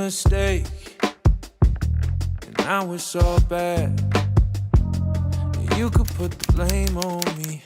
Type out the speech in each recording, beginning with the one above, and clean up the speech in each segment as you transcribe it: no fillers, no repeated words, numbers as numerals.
mistake, and now it's all bad. You could put the blame on me,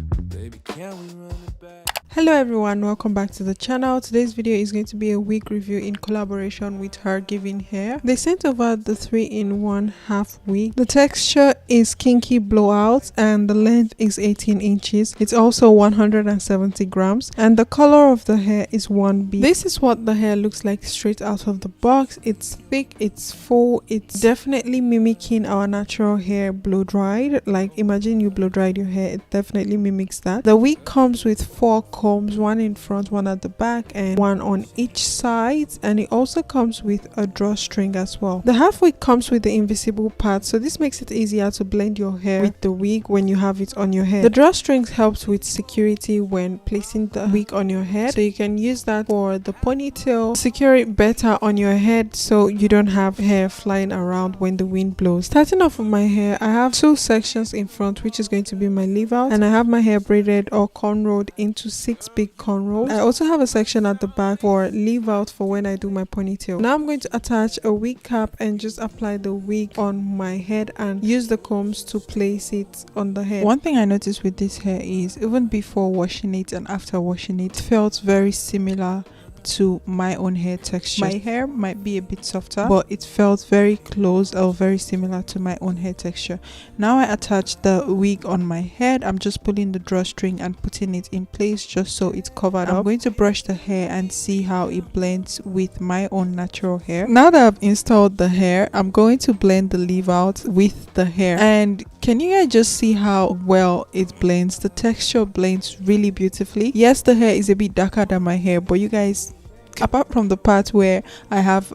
but baby, can we run it back? Hello everyone, welcome back to the channel. Today's video is going to be a wig review in collaboration with HerGivenHair. They sent over the 3-in-1 half wig. The texture is Kinky blowout and the length is 18 inches. It's also 170 grams and the color of the hair is 1B. This is what the hair looks like straight out of the box. It's thick, it's full, it's definitely mimicking our natural hair blow dried. Like imagine you blow dried your hair, it definitely mimics that. The wig comes with 4 combs, one in front, one at the back, and one on each side, and it also comes with a drawstring as well. The half wig comes with the invisible part, so this makes it easier to blend your hair with the wig when you have it on your head. The drawstring helps with security when placing the wig on your head, so you can use that for the ponytail, secure it better on your head so you don't have hair flying around when the wind blows. Starting off with my hair, I have 2 sections in front, which is going to be my leave out, and I have my hair braided or cornrowed into 6 big cornrows. I also have a section at the back for leave out for when I do my ponytail. Now I'm going to attach a wig cap and just apply the wig on my head and use the combs to place it on the head. One thing I noticed with this hair is even before washing it and after washing it felt very similar to my own hair texture. My hair might be a bit softer, but it felt very close or very similar to my own hair texture. Now I attach the wig on my head. I'm just pulling the drawstring and putting it in place just so it's covered up. I'm going to brush the hair and see how it blends with my own natural hair. Now that I've installed the hair, I'm going to blend the leave out with the hair, and can you guys just see how well it blends? The texture blends really beautifully. Yes, the hair is a bit darker than my hair, but you guys, apart from the part where I have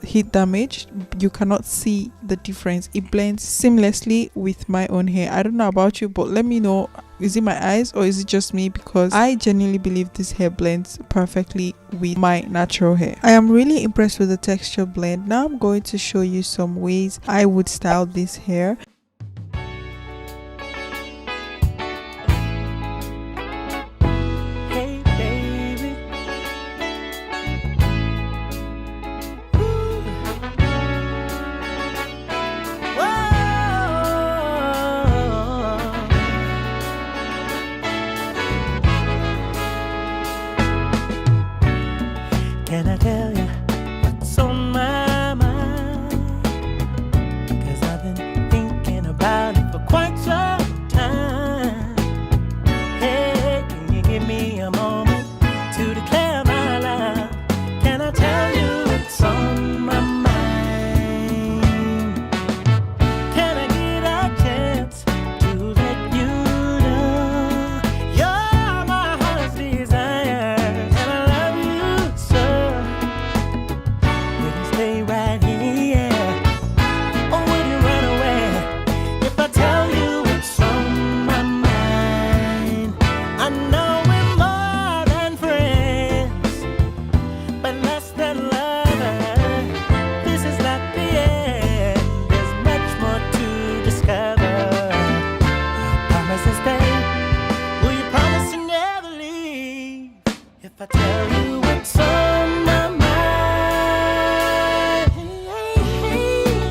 heat damage, you cannot see the difference. It blends seamlessly with my own hair. I don't know about you, but let me know, is it my eyes or is it just me? Because I genuinely believe this hair blends perfectly with my natural hair. I am really impressed with the texture blend. Now I'm going to show you some ways I would style this hair. Can I tell you what's on my mind? 'Cause I've been thinking about it for quite some time. Hey, can you give me a moment to declare my love? Can I tell you what's on my mind? Can I get a chance to let you know you're my heart's desire, and I love you so? Will you stay right here, or will you run away if I tell you what's on my mind? I know we're more than friends, but less than lovers. This is not the end, there's much more to discover. Promise to stay, will you promise to never leave if I tell you what's on my mind?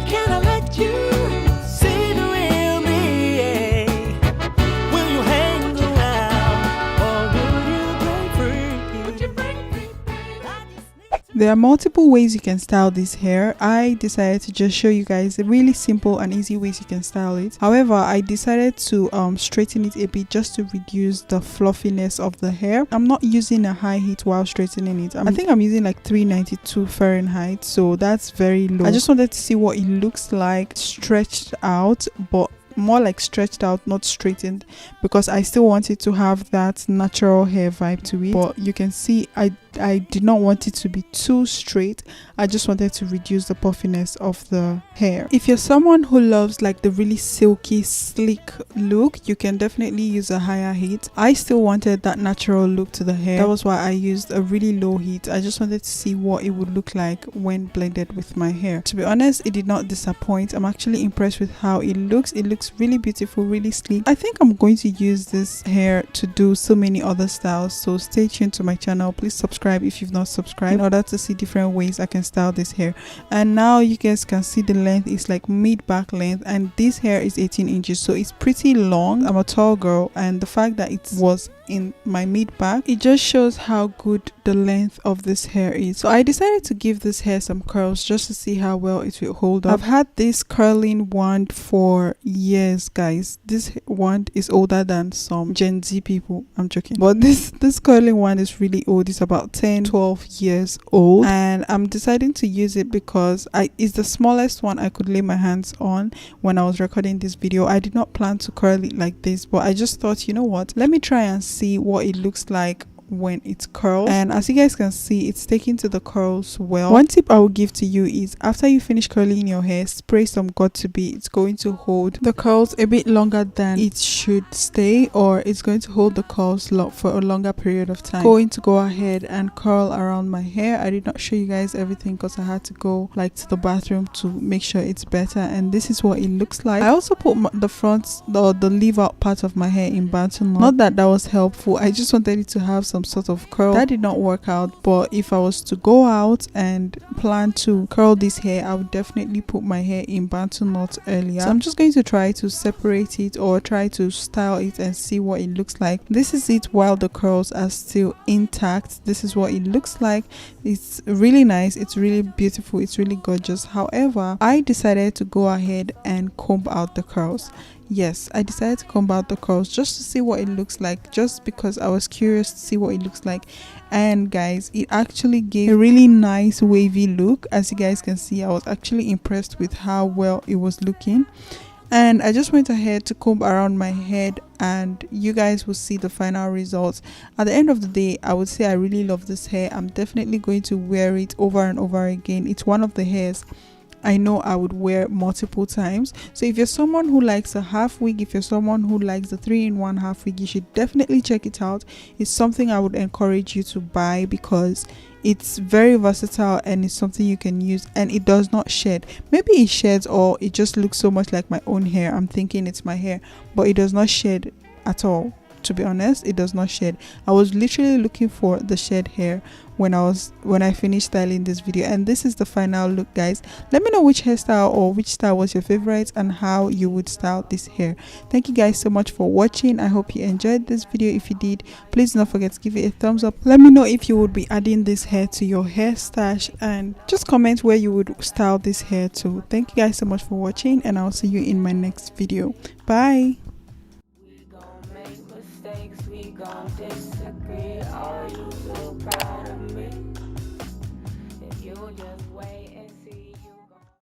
Can I let you see the real me? Will you hang around, or will you break free? There are multiple ways you can style this hair. I decided to just show you guys the really simple and easy ways you can style it. However, I decided to straighten it a bit just to reduce the fluffiness of the hair. I'm not using a high heat while straightening it. I think I'm using like 392 Fahrenheit, so that's very low. I just wanted to see what it looks like stretched out, but more like stretched out, not straightened, because I still wanted to have that natural hair vibe to it. But you can see I did not want it to be too straight. I just wanted to reduce the puffiness of the hair. If you're someone who loves like the really silky sleek look, you can definitely use a higher heat. I still wanted that natural look to the hair. That was why I used a really low heat. I just wanted to see what it would look like when blended with my hair. To be honest, it did not disappoint. I'm actually impressed with how it looks. It looks really beautiful, really sleek. I think I'm going to use this hair to do so many other styles, so stay tuned to my channel. Please subscribe subscribe if you've not subscribed in order to see different ways I can style this hair. And now you guys can see the length is like mid back length, and this hair is 18 inches, so it's pretty long. I'm a tall girl, and the fact that it was in my mid back, it just shows how good the length of this hair is. So I decided to give this hair some curls just to see how well it will hold up. I've had this curling wand for years, guys. This wand is older than some Gen Z people. I'm joking, but this curling wand is really old. It's about 10-12 years old, and I'm deciding to use it because it's the smallest one I could lay my hands on when I was recording this video. I did not plan to curl it like this, but I just thought, you know what, let me try and see what it looks like when it's curled. And as you guys can see, it's sticking to the curls well. One tip I will give to you is after you finish curling your hair, spray some Got2b. It's going to hold the curls a bit longer than it should stay, or it's going to hold the curls for a longer period of time. Going to go ahead and curl around my hair. I did not show you guys everything because I had to go like to the bathroom to make sure it's better, and this is what it looks like. I also put the front, the leave out part of my hair in bantu knot. Not that was helpful, I just wanted it to have some sort of curl. That did not work out, but if I was to go out and plan to curl this hair, I would definitely put my hair in bantu knot earlier. So I'm just going to try to separate it or try to style it and see what it looks like. This is it while the curls are still intact. This is what it looks like. It's really nice, it's really beautiful, it's really gorgeous. However, I decided to go ahead and comb out the curls. Yes, I decided to comb out the curls just to see what it looks like, just because I was curious to see what it looks like. And guys, it actually gave a really nice wavy look. As you guys can see, I was actually impressed with how well it was looking. And I just went ahead to comb around my head, and you guys will see the final results. At the end of the day, I would say I really love this hair. I'm definitely going to wear it over and over again. It's one of the hairs I know I would wear multiple times. So if you're someone who likes a half wig, if you're someone who likes the 3-in-1 half wig, you should definitely check it out. It's something I would encourage you to buy because it's very versatile and it's something you can use, and it does not shed. Maybe it sheds, or it just looks so much like my own hair. I'm thinking it's my hair, but it does not shed at all. To be honest, it does not shed. I was literally looking for the shed hair when I finished styling this video, and this is the final look, guys. Let me know which hairstyle or which style was your favorite and how you would style this hair. Thank you guys so much for watching. I hope you enjoyed this video. If you did, please don't forget to give it a thumbs up. Let me know if you would be adding this hair to your hair stash, and just comment where you would style this hair to. Thank you guys so much for watching, and I'll see you in my next video. Bye. We gon' disagree. Are you so proud of me?